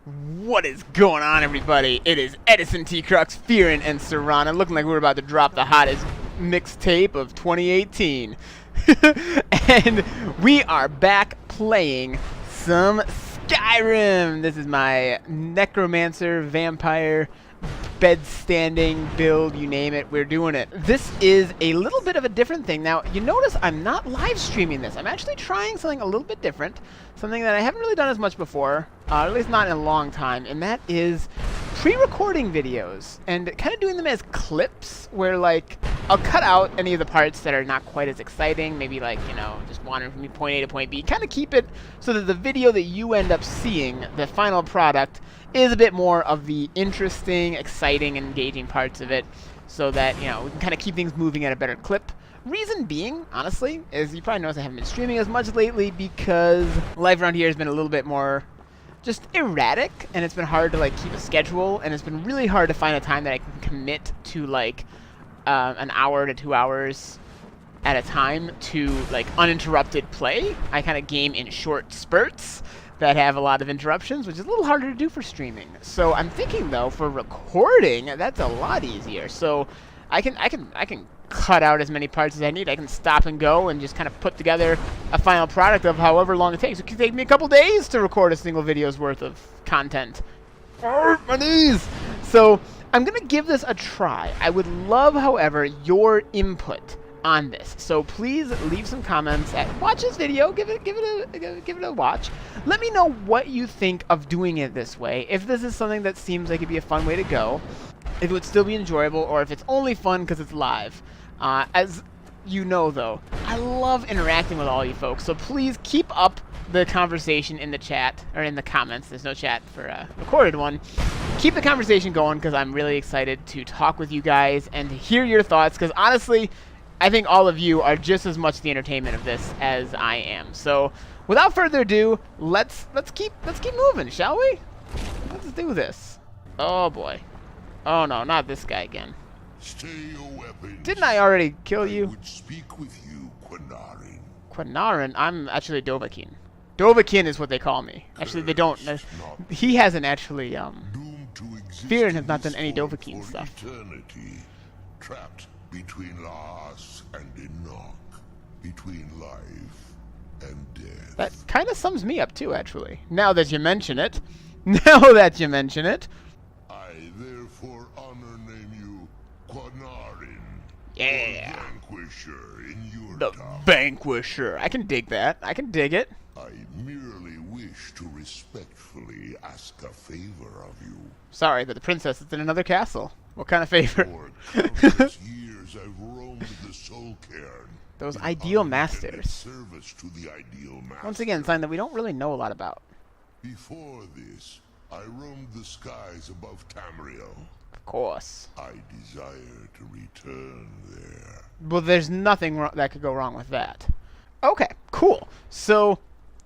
What is going on, everybody? It is Edison T. Crux, Fearin, and Serrana, looking like we're about to drop the hottest mixtape of 2018. And we are back playing some Skyrim. This is my necromancer, vampire, bed-standing build, you name it, we're doing it. This is a little bit of a different thing. Now, you notice I'm not live streaming this. I'm actually trying something a little bit different, something that I haven't really done as much before, at least not in a long time, and that is pre-recording videos and kind of doing them as clips where, like, I'll cut out any of the parts that are not quite as exciting, maybe like, you know, just wandering from point A to point B, kind of keep it so that the video that you end up seeing, the final product, is a bit more of the interesting, exciting, engaging parts of it, so that, you know, we can kind of keep things moving at a better clip. Reason being, honestly, is you probably notice I haven't been streaming as much lately because life around here has been a little bit more just erratic, and it's been hard to, like, keep a schedule, and it's been really hard to find a time that I can commit to, like, an hour to 2 hours at a time to, like, uninterrupted play. I kind of game in short spurts that have a lot of interruptions, which is a little harder to do for streaming. So I'm thinking, though, for recording, that's a lot easier. So I can cut out as many parts as I need. I can stop and go and just kind of put together a final product of however long it takes. It could take me a couple days to record a single video's worth of content. Oh, my knees! So I'm gonna give this a try. I would love, however, your input on this. So please leave some comments watch this video, give it a watch. Let me know what you think of doing it this way. If this is something that seems like it'd be a fun way to go, if it would still be enjoyable, or if it's only fun because it's live. As you know, though, I love interacting with all you folks, so please keep up the conversation in the chat, or in the comments. There's no chat for a recorded one. Keep the conversation going, because I'm really excited to talk with you guys and to hear your thoughts, because honestly, I think all of you are just as much the entertainment of this as I am. So, without further ado, let's keep moving, shall we? Let's do this. Oh boy. Oh no, not this guy again. Stay your weapons. Didn't I already kill you? I would speak with you, Quinarin. Quinarin? I'm actually Dovahkiin. Dovahkiin is what they call me. Actually, they don't. He hasn't actually. Fearin has not done any Dovahkiin stuff. Eternity, trapped between Laas and Enoch, between life and death. That kind of sums me up too, actually. Now that you mention it. Now that you mention it. I therefore honor name you Quinarin. Yeah. The Vanquisher in your The town. Vanquisher. I can dig that. I can dig it. I merely wish to respectfully ask a favor of you. Sorry, but the princess is in another castle. What kind of favor? For countless years I've roamed the Soul Cairn. Those in ideal unintended masters. Service to the ideal master. Once again, sign that we don't really know a lot about. Before this, I roamed the skies above Tamriel. Of course. I desire to return there. Well, there's nothing that could go wrong with that. Okay, cool. So,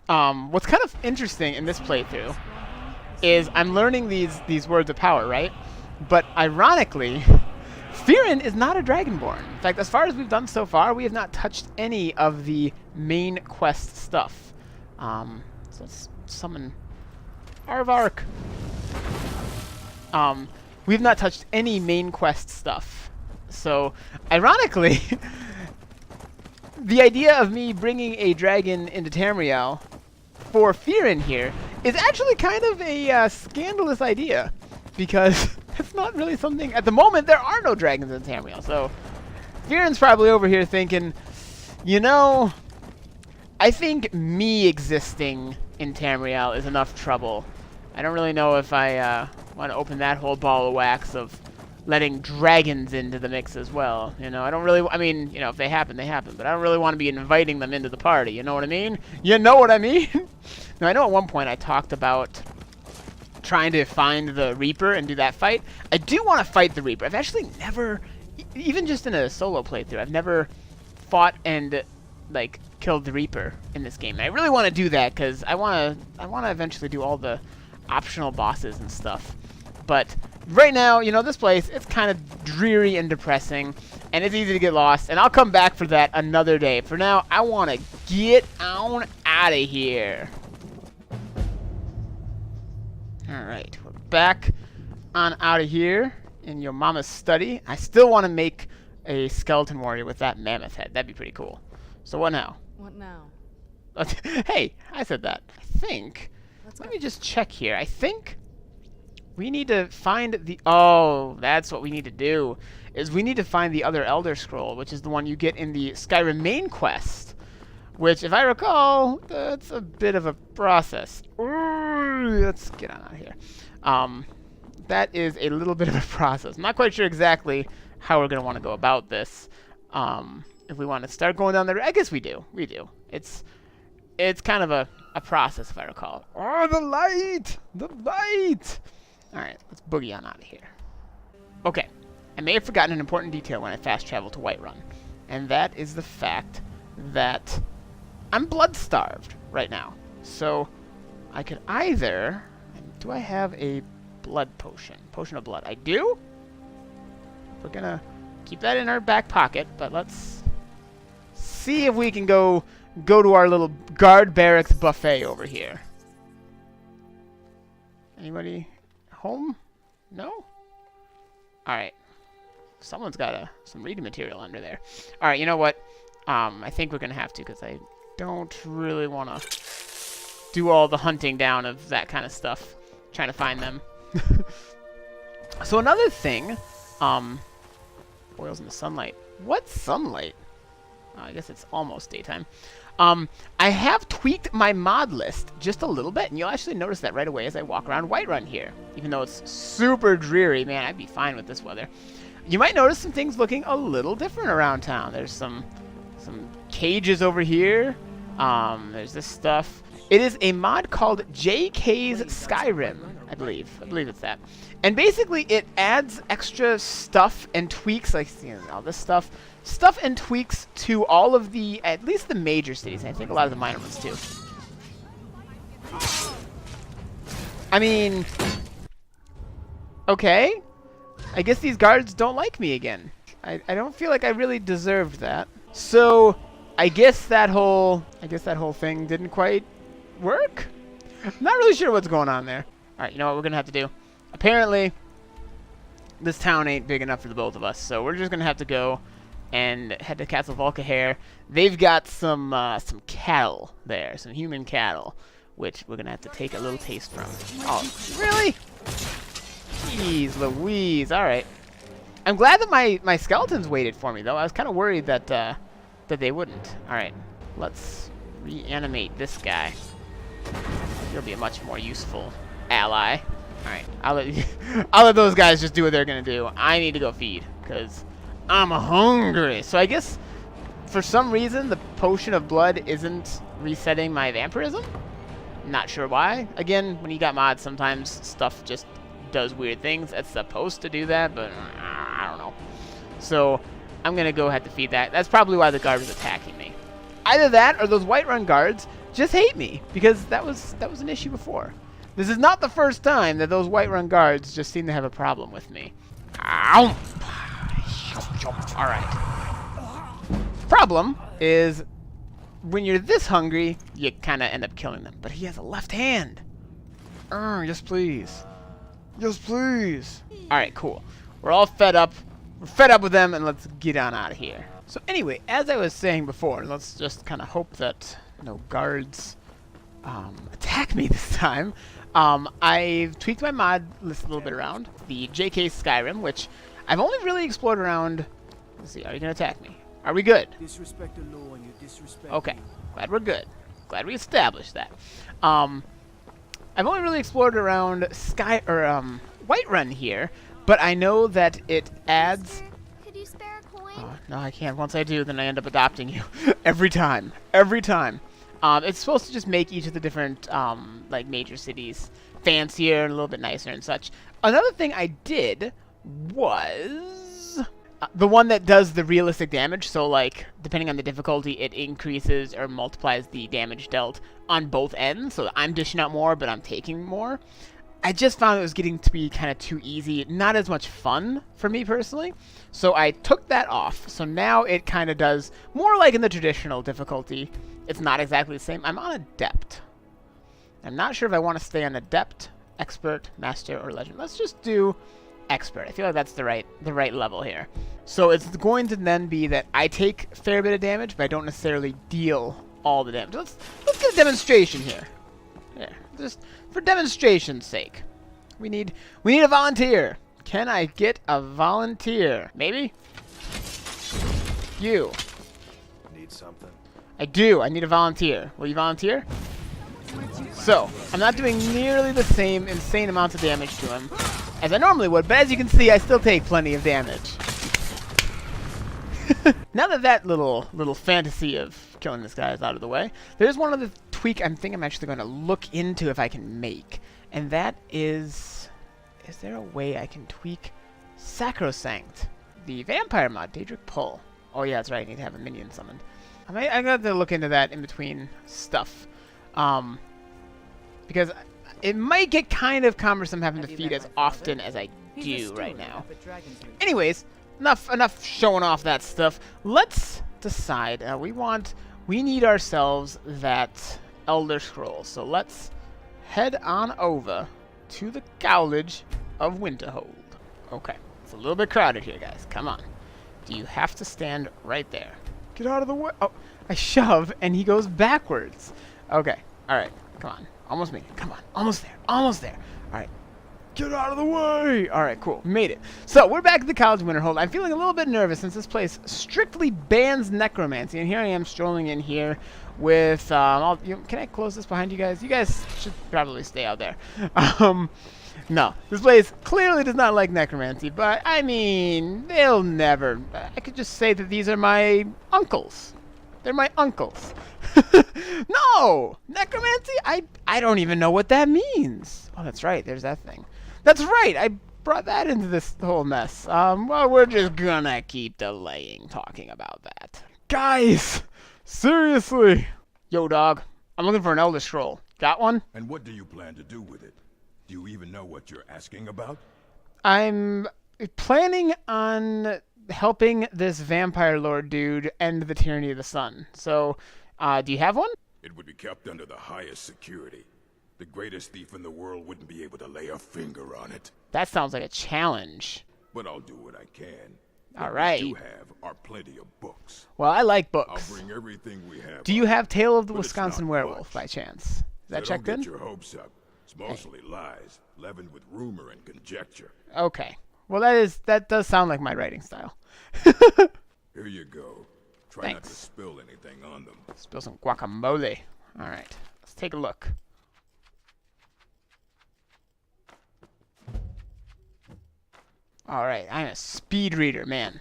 what's kind of interesting in this playthrough is I'm learning these words of power, right? But ironically, Fearin is not a Dragonborn. In fact, as far as we've done so far, we have not touched any of the main quest stuff. So let's summon Aardvark. We've not touched any main quest stuff. So, ironically, the idea of me bringing a dragon into Tamriel for Fearin here is actually kind of a scandalous idea, because it's not really something. At the moment, there are no dragons in Tamriel, so Fearin's probably over here thinking, you know, I think me existing in Tamriel is enough trouble. I don't really know if I want to open that whole ball of wax of letting dragons into the mix as well. You know, I don't really, I mean, you know, if they happen, they happen, but I don't really want to be inviting them into the party, you know what I mean? You know what I mean? Now, I know at one point I talked about trying to find the Reaper and do that fight. I do want to fight the Reaper. I've actually never, even just in a solo playthrough, I've never fought and, like, killed the Reaper in this game. And I really want to do that because I want to eventually do all the optional bosses and stuff. But right now, you know, this place, it's kind of dreary and depressing, and it's easy to get lost, and I'll come back for that another day. For now, I want to get on out of here. Alright, we're back on out of here in your mama's study. I still want to make a skeleton warrior with that mammoth head. That'd be pretty cool. So what now? What now? Hey, I said that. I think. Let me just check here. I think we need to find the... Oh, that's what we need to do. Is we need to find the other Elder Scroll, which is the one you get in the Skyrim main quest. Which, if I recall, that's a bit of a process. Ooh, let's get on out of here. That is a little bit of a process. I'm not quite sure exactly how we're going to want to go about this. If we want to start going down there, I guess we do. We do. It's kind of a process, if I recall. Oh, the light! The light! Alright, let's boogie on out of here. Okay. I may have forgotten an important detail when I fast travel to Whiterun. And that is the fact that I'm blood-starved right now. So, I could either... Do I have a blood potion? Potion of blood. I do? We're gonna keep that in our back pocket, but let's see if we can go to our little guard barracks buffet over here. Anybody home? No? Alright. Someone's got some reading material under there. Alright, you know what? I think we're gonna have to, because I don't really want to do all the hunting down of that kind of stuff. Trying to find them. So another thing, oils in the sunlight. What sunlight? Oh, I guess it's almost daytime. I have tweaked my mod list just a little bit, and you'll actually notice that right away as I walk around Whiterun here. Even though it's super dreary, man, I'd be fine with this weather. You might notice some things looking a little different around town. There's some cages over here. There's this stuff. It is a mod called JK's Skyrim, I believe. I believe it's that. And basically, it adds extra stuff and tweaks, like, you know, all this stuff and tweaks to all of the, at least the major cities. And I think a lot of the minor ones, too. I mean, okay. I guess these guards don't like me again. I don't feel like I really deserved that. So, I guess that whole thing didn't quite work? I'm not really sure what's going on there. Alright, you know what we're gonna have to do? Apparently, this town ain't big enough for the both of us, so we're just gonna have to go and head to Castle Volcahair. They've got some cattle there, some human cattle, which we're gonna have to take a little taste from. Oh, really? Jeez Louise, alright. I'm glad that my skeletons waited for me, though. I was kind of worried that they wouldn't. Alright, let's reanimate this guy. He'll be a much more useful ally. Alright, I'll let those guys just do what they're gonna do. I need to go feed, because I'm hungry. So I guess, for some reason, the potion of blood isn't resetting my vampirism? Not sure why. Again, when you got mods, sometimes stuff just does weird things. It's supposed to do that, but I don't know. So, I'm gonna go ahead to feed that. That's probably why the guard was attacking me. Either that, or those Whiterun guards just hate me, because that was an issue before. This is not the first time that those Whiterun guards just seem to have a problem with me. Ow! Alright. Problem is, when you're this hungry, you kind of end up killing them. But he has a left hand. Yes, please. Yes, please. Alright, cool. We're all fed up. We're fed up with them, and let's get on out of here. So anyway, as I was saying before, let's just kind of hope that no guards attack me this time. I've tweaked my mod list a little bit around. The JK Skyrim, which I've only really explored around... Let's see, are you going to attack me? Are we good? Disrespect the law and you disrespect okay, glad we're good. Glad we established that. I've only really explored around Whiterun here, but I know that it adds... Could you spare a coin? Oh, no, I can't. Once I do, then I end up adopting you. Every time. Every time. It's supposed to just make each of the different, like, major cities fancier and a little bit nicer and such. Another thing I did was the one that does the realistic damage. So, like, depending on the difficulty, it increases or multiplies the damage dealt on both ends. So I'm dishing out more, but I'm taking more. I just found it was getting to be kind of too easy. Not as much fun for me personally. So I took that off. So now it kind of does more like in the traditional difficulty. It's not exactly the same. I'm on Adept. I'm not sure if I want to stay on Adept Expert, Master, or Legend. Let's just do Expert. I feel like that's the right level here. So it's going to then be that I take a fair bit of damage, but I don't necessarily deal all the damage. Let's get a demonstration here. Yeah, just for demonstration's sake. We need a volunteer. Can I get a volunteer? Maybe? You. Need something? I do. I need a volunteer. Will you volunteer? So, I'm not doing nearly the same insane amounts of damage to him as I normally would, but as you can see, I still take plenty of damage. Now that little fantasy of killing this guy is out of the way, there's one other tweak I think I'm actually going to look into if I can make, and that is there a way I can tweak Sacrosanct, the vampire mod, Daedric Pull? Oh yeah, that's right, I need to have a minion summoned. I'm going to have to look into that in between stuff. Because it might get kind of cumbersome having to feed as often as I do right now. Anyways, enough showing off that stuff. Let's decide. We need ourselves that Elder Scroll. So let's head on over to the College of Winterhold. Okay, it's a little bit crowded here, guys. Come on. Do you have to stand right there? Get out of the way. Oh, I shove and he goes backwards. Okay, all right, come on. Almost made it. Come on, almost there. Almost there. All right. Get out of the way! Alright, cool. We made it. So, we're back at the College of Winterhold. I'm feeling a little bit nervous since this place strictly bans necromancy. And here I am strolling in here with... can I close this behind you guys? You guys should probably stay out there. No. This place clearly does not like necromancy. But, I mean, they'll never... I could just say that these are my uncles. They're my uncles. No! Necromancy? I don't even know what that means. Oh, that's right. There's that thing. That's right, I brought that into this whole mess. Well, we're just gonna keep delaying talking about that. Guys! Seriously! Yo, dog. I'm looking for an Elder Scroll. Got one? And what do you plan to do with it? Do you even know what you're asking about? I'm planning on helping this vampire lord dude end the tyranny of the sun. So, do you have one? It would be kept under the highest security. The greatest thief in the world wouldn't be able to lay a finger on it. That sounds like a challenge. But I'll do what I can. All right. What we do have are plenty of books. Well, I like books. I'll bring everything we have. Do you have Tale of the But it's Wisconsin not Werewolf much. by chance? Is that So checked don't in? get your hopes up. It's mostly lies, leavened with rumor and conjecture. Okay. Well, that does sound like my writing style. Here you go. Try not to Thanks. spill anything on them. Spill some guacamole. All right. Let's take a look. All right, I'm a speed reader, man.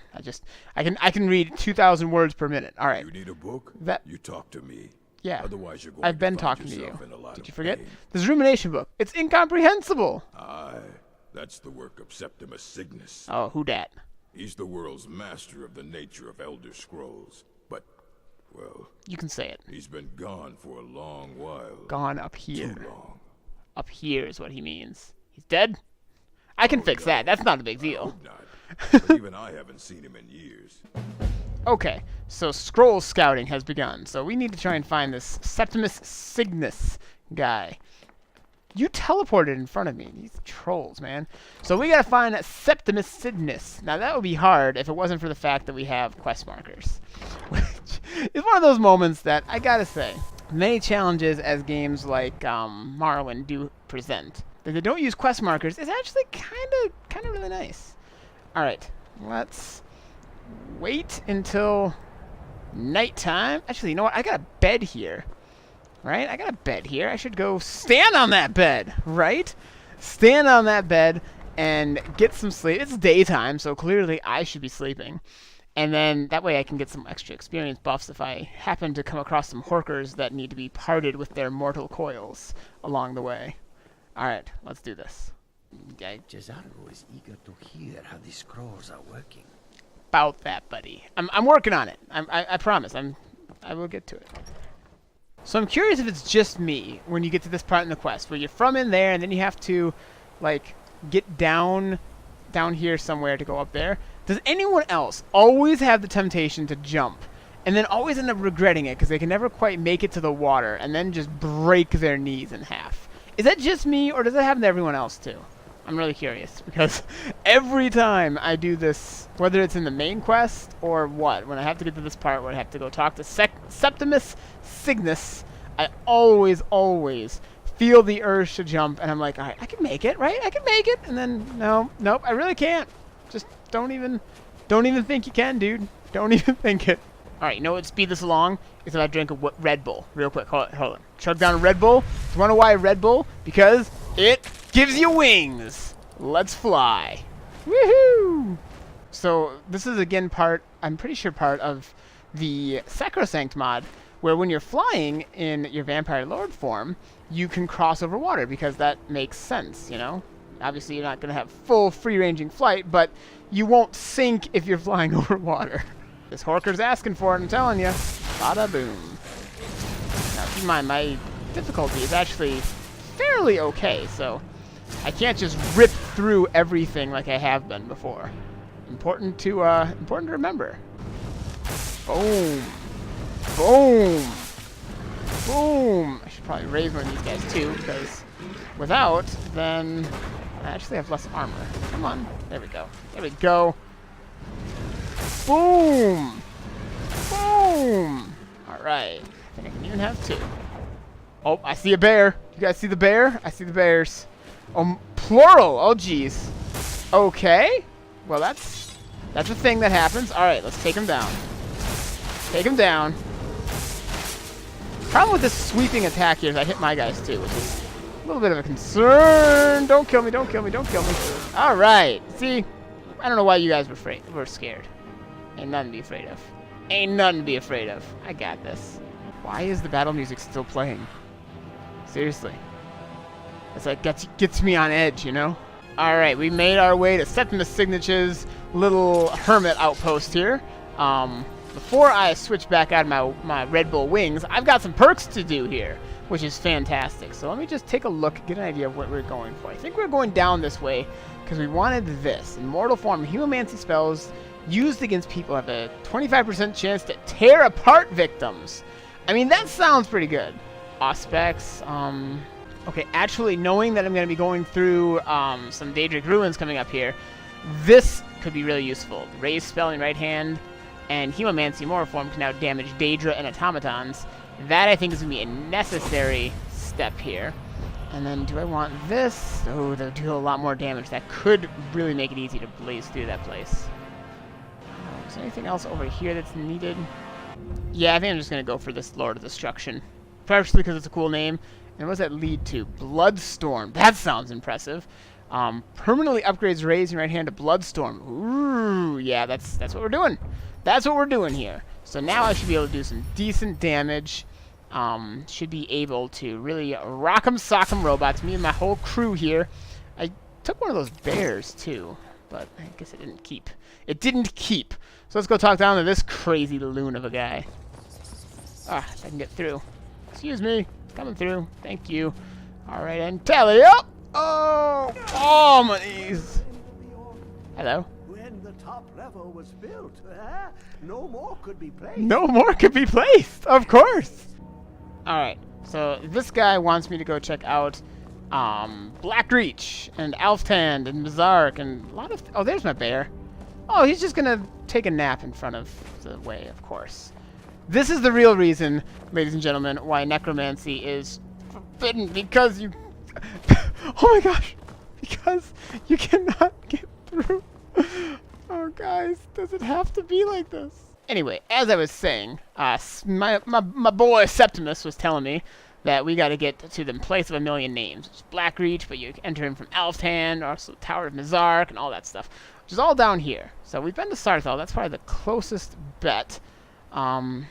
I can read 2,000 words per minute. All right. You need a book? That- You talk to me. Yeah. Otherwise, you're going I've been to find talking to you. yourself in a lot Did of you forget? pain. This rumination book. It's incomprehensible. Aye, that's the work of Septimus Cygnus. Oh, who dat? He's the world's master of the nature of Elder Scrolls. But, well, You can say it. he's been gone for a long while. Gone up here. Too long. Up here is what he means. He's dead? I can fix that. That's not a big deal. Hope not. But even I haven't seen him in years. Okay, so scroll scouting has begun. So we need to try and find this Septimus Cygnus guy. You teleported in front of me. These trolls, man. So we gotta find Septimus Cygnus. Now that would be hard if it wasn't for the fact that we have quest markers. Which is one of those moments that, I gotta say, many challenges as games like Morrowind do present, that they don't use quest markers is actually kind of really nice. Alright, let's wait until nighttime. Actually, you know what? I got a bed here. Right? I got a bed here. I should go stand on that bed, right? Stand on that bed and get some sleep. It's daytime, so clearly I should be sleeping. And then that way I can get some extra experience buffs if I happen to come across some horkers that need to be parted with their mortal coils along the way. Alright, let's do this. Cesaro is eager to hear how the scrolls are working. About that, buddy. I'm working on it. I promise. I will get to it. So I'm curious if it's just me when you get to this part in the quest where you're from in there and then you have to like get down here somewhere to go up there. Does anyone else always have the temptation to jump and then always end up regretting it because they can never quite make it to the water and then just break their knees in half? Is that just me, or does that happen to everyone else too? I'm really curious, because every time I do this, whether it's in the main quest or what, when I have to get to this part where I have to go talk to Septimus Cygnus, I always feel the urge to jump, and I'm like, all right, I can make it, right? I can make it, and then, nope, I really can't. Just don't even think you can, dude. Don't even think it. All right, you know what would speed this along? Is if I drink a Red Bull real quick. Hold on. Chug down a Red Bull. You wanna know why Red Bull? Because it gives you wings. Let's fly. Woohoo! So this is again I'm pretty sure part of the Sacrosanct mod, where when you're flying in your Vampire Lord form, you can cross over water, because that makes sense, you know? Obviously, you're not going to have full free-ranging flight, but you won't sink if you're flying over water. This Horker's asking for it, I'm telling you. Bada boom. Now, keep in mind, my difficulty is actually fairly okay, so I can't just rip through everything like I have been before. Important to remember. Boom. Boom. Boom. I should probably raise one of these guys too, because without, then I actually have less armor. Come on. There we go. There we go. Boom. Boom. Alright. I think I can even have two. Oh, I see a bear. You guys see the bear? I see the bears. Oh, plural. Oh, jeez. Okay. Well, that's a thing that happens. Alright, let's take him down. Take him down. Problem with this sweeping attack here is I hit my guys too, which is a little bit of a concern. Don't kill me, don't kill me, don't kill me. Alright. See, I don't know why you guys were scared. Ain't nothing to be afraid of. Ain't nothing to be afraid of. I got this. Why is the battle music still playing? Seriously. It's like gets me on edge, you know? Alright, we made our way to Septimus Cygnus's little hermit outpost here. Before I switch back out of my Red Bull wings, I've got some perks to do here, which is fantastic. So let me just take a look, get an idea of what we're going for. I think we're going down this way because we wanted this. In mortal form, Hemomancy spells used against people have a 25% chance to tear apart victims. I mean, that sounds pretty good. Auspex, okay, actually knowing that I'm going to be going through some Daedric Ruins coming up here, this could be really useful. Raise spell in right hand, and Hemomancy Mortal Form can now damage Daedra and automatons. That, I think, is going to be a necessary step here. And then, do I want this? Oh, they'll do a lot more damage. That could really make it easy to blaze through that place. Is there anything else over here that's needed? Yeah, I think I'm just going to go for this Lord of Destruction. Partially because it's a cool name. And what does that lead to? Bloodstorm. That sounds impressive. Permanently upgrades Raise in right hand to Bloodstorm. Ooh, yeah, that's what we're doing. That's what we're doing here. So now I should be able to do some decent damage. Should be able to really rock'em sock'em robots. Me and my whole crew here. I took one of those bears too, but I guess it didn't keep. It didn't keep. So let's go talk down to this crazy loon of a guy. Ah, if I can get through. Excuse me. Coming through. Thank you. Alright, and tally up. Oh, my knees. Hello. When the top level was built, no more could be placed. No more could be placed, of course. Alright, so this guy wants me to go check out Blackreach and Alftand and Mizark and a lot of... Oh, there's my bear. Oh, he's just gonna take a nap in front of the way, of course. This is the real reason, ladies and gentlemen, why necromancy is forbidden, because you... Oh my gosh! Because you cannot get through. Oh, guys, does it have to be like this? Anyway, as I was saying, my boy Septimus was telling me that we got to get to the place of a million names. It's Blackreach, but you enter in from Alftand, also Tower of Mizark, and all that stuff, which is all down here. So we've been to Sarthal. That's probably the closest bet. I'm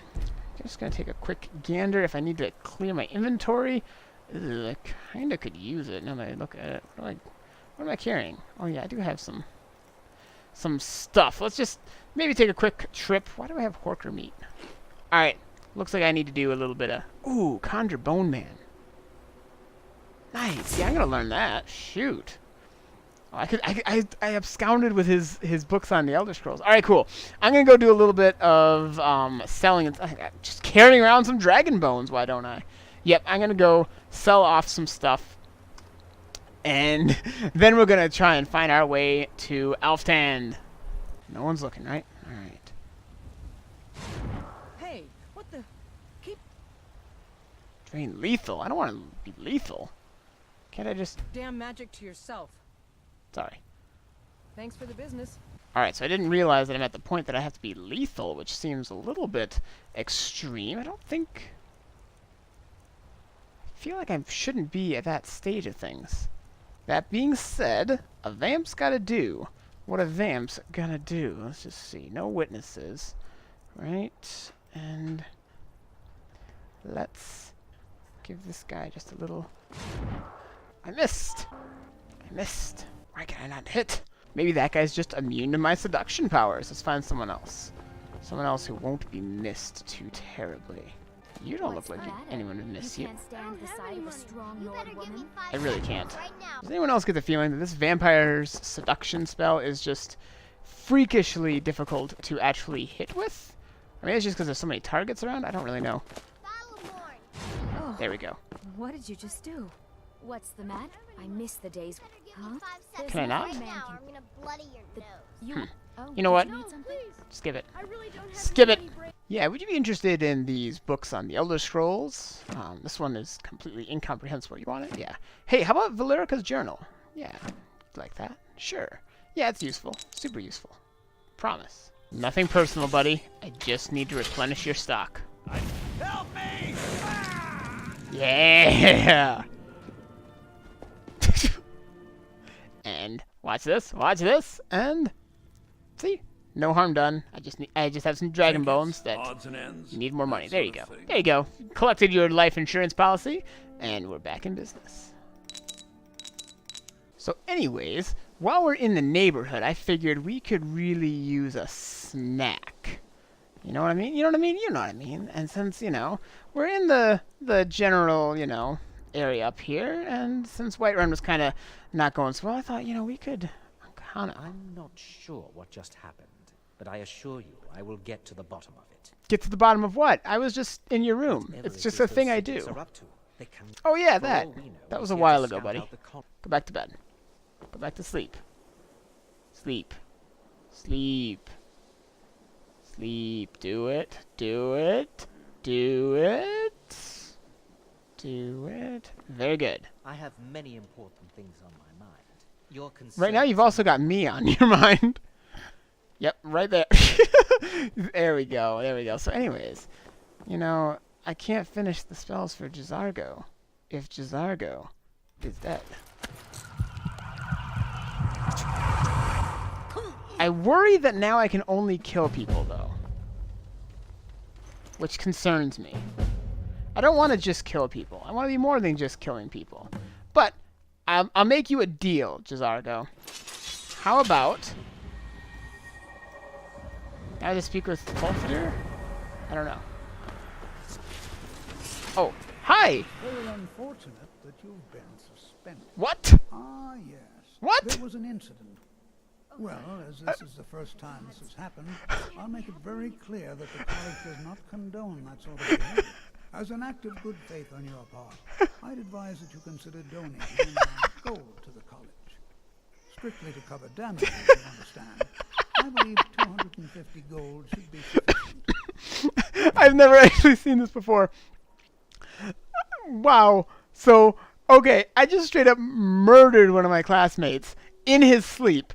just going to take a quick gander if I need to clear my inventory. Ugh, I kind of could use it now that I look at it. What am I carrying? Oh, yeah, I do have some stuff. Let's just maybe take a quick trip. Why do I have Horker meat? Alright, looks like I need to do a little bit of... Ooh, Conjure Bone Man. Nice. Yeah, I'm going to learn that. Shoot. Oh, I absconded with his books on the Elder Scrolls. Alright, cool. I'm going to go do a little bit of selling. Just carrying around some dragon bones, why don't I? Yep, I'm going to go sell off some stuff And then we're gonna try and find our way to Alftand. No one's looking, right? Alright. Hey, what the? Keep Drain lethal? I don't want to be lethal. Can't I just... damn magic to yourself. Sorry. Thanks for the business. Alright, so I didn't realize that I'm at the point that I have to be lethal, which seems a little bit extreme. I don't think... I feel like I shouldn't be at that stage of things. That being said, a vamp's gotta do what a vamp's gonna do. Let's just see. No witnesses. Right? And... let's give this guy just a little... I missed! I missed. Why can I not hit? Maybe that guy's just immune to my seduction powers. Let's find someone else. Someone else who won't be missed too terribly. You don't look like anyone would miss you. Can't stand the sight of a strong Nord woman. I really can't. Does anyone else get the feeling that this vampire's seduction spell is just freakishly difficult to actually hit with? I mean, it's just because there's so many targets around? I don't really know. Oh, There we go. what did you just do? What's the matter? I miss the days. Huh? Can I not? You. Oh, You know what? did need something? Skip it. I really don't have Skip it! Yeah, would you be interested in these books on the Elder Scrolls? This one is completely incomprehensible. You want it? Yeah. Hey, how about Valerica's Journal? Yeah, like that. Sure. Yeah, it's useful. Super useful. Promise. Nothing personal, buddy. I just need to replenish your stock. Help me! Yeah! And watch this, and see? No harm done. I just have some dragon bones that Odds and ends. need more money. that There you sort go. of thing. There you go. Collected your life insurance policy, and we're back in business. So anyways, while we're in the neighborhood, I figured we could really use a snack. You know what I mean? You know what I mean? You know what I mean. And since, you know, we're in the general, you know, area up here, and since Whiterun was kind of not going so well, I thought, you know, we could kind of I'm not sure what just happened, but I assure you I will get to the bottom of it. get to the bottom of what? I was just in your room. Whatever It's it just is a those thing I cities do. are up to, they can, Oh yeah, for that. all we know, That was he's a here while to ago, scout buddy. out the Go back to bed. Go back to sleep. Sleep. Sleep. Sleep. Do it. Do it. Do it. Do it. Very good. I have many important things on my mind. Your Right now, you've concerns- also got me on your mind. Yep, right there. There we go. There we go. So anyways, you know, I can't finish the spells for Jizargo if Jizargo is dead. I worry that now I can only kill people, though. Which concerns me. I don't want to just kill people. I want to be more than just killing people. But I'll make you a deal, Jizargo. How about... Now I just speak with Fulfeder? I don't know. Oh, hi! Very unfortunate that you've been suspended. What? Ah, yes. What? There was an incident. Well, as this is the first time this has happened, I'll make it very clear that the college does not condone that sort of behavior. As an act of good faith on your part, I'd advise that you consider donating an amount of gold to the college. Strictly to cover damages, you understand. I believe 250 gold should be sufficient. I've never actually seen this before. Wow. So, okay, I just straight up murdered one of my classmates in his sleep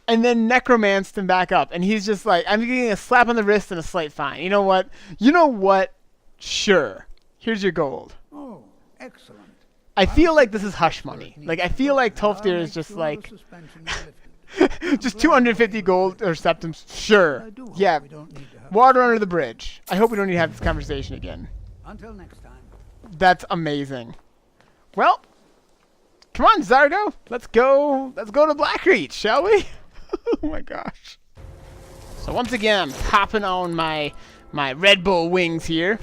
and then necromanced him back up. And he's just like, I'm getting a slap on the wrist and a slight fine. You know what? You know what? Sure. Here's your gold. Oh, excellent. I feel like this is hush money. Like, I feel like I'll Tolfdir make is just sure like, the suspension is lifted. just 250 gold or septums. Sure. I do hope Yeah. we don't need to have Water under the bridge. I hope we don't need to have this conversation again. Until next time. That's amazing. Well, come on, Zargo. Let's go to Blackreach, shall we? Oh my gosh. So once again, I'm popping on my Red Bull wings here.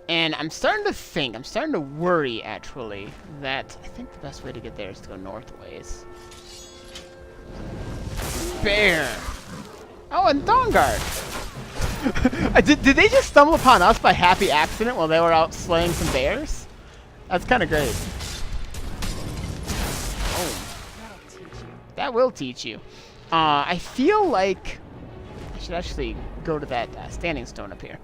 And I'm starting to worry, actually, that I think the best way to get there is to go northways. Bear. Oh, and Dawnguard. did they just stumble upon us by happy accident while they were out slaying some bears? That's kind of great. That will teach you. I feel like I should actually go to that standing stone up here.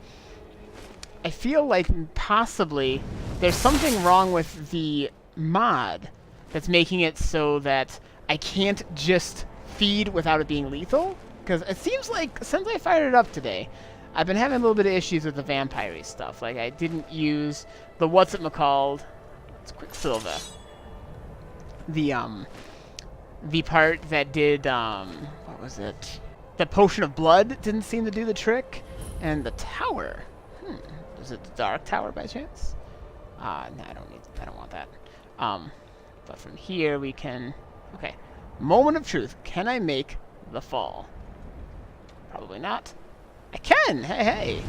I feel like possibly there's something wrong with the mod that's making it so that I can't just feed without it being lethal. Because it seems like since I fired it up today, I've been having a little bit of issues with the vampire stuff. Like I didn't use the what's-it-called. It's Quicksilver. The part that did, what was it? The potion of blood didn't seem to do the trick. And the tower. Is it the dark tower by chance? No, I don't want that. But from here we can, okay. Moment of truth. Can I make the fall? Probably not. I can! Hey, hey!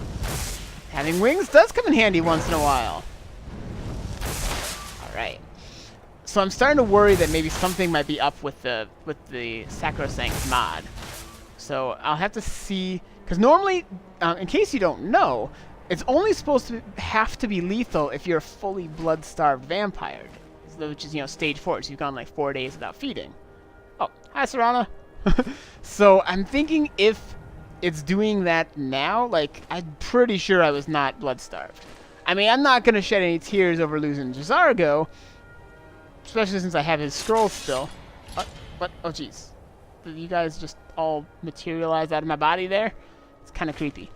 Having wings does come in handy once in a while. Alright. So I'm starting to worry that maybe something might be up with the Sacrosanct mod. So I'll have to see, because normally, in case you don't know, it's only supposed to have to be lethal if you're a fully blood-starved vampire, which is, you know, stage 4, so you've gone like 4 days without feeding. Oh, hi, Serana. So I'm thinking if it's doing that now, like, I'm pretty sure I was not blood-starved. I mean, I'm not going to shed any tears over losing Jazargo, especially since I have his scroll still. What? Oh, jeez. Did you guys just all materialize out of my body there? It's kind of creepy.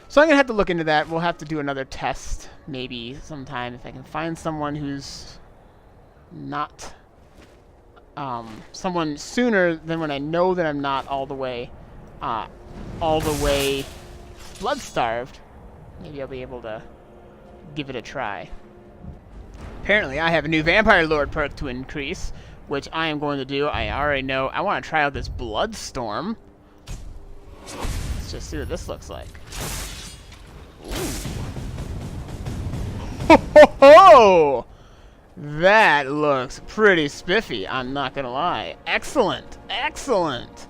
So I'm going to have to look into that. We'll have to do another test maybe sometime if I can find someone who's not... someone sooner than when I know that I'm not all the way blood-starved. Maybe I'll be able to give it a try. Apparently, I have a new Vampire Lord perk to increase, which I am going to do. I already know. I want to try out this Bloodstorm. Let's just see what this looks like. Ooh. Ho, ho, ho! That looks pretty spiffy, I'm not gonna lie. Excellent! Excellent!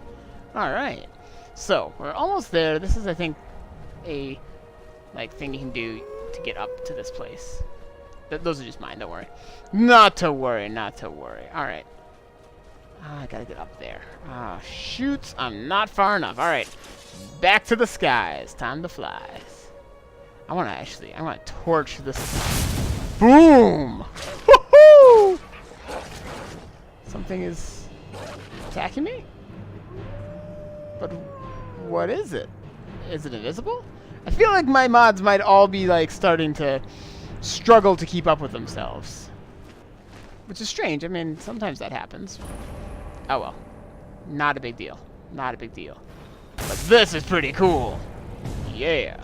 Alright. So, we're almost there. This is, I think, a thing you can do to get up to this place. Those are just mine, don't worry. Not to worry, not to worry. Alright. I gotta get up there. Ah, shoot! I'm not far enough. Alright. Back to the skies. Time to fly. I wanna torch this. Boom! Woohoo! Something is attacking me? But what is it? Is it invisible? I feel like my mods might all be like starting to struggle to keep up with themselves. Which is strange. I mean, sometimes that happens. Oh well. Not a big deal. Not a big deal. But this is pretty cool. Yeah.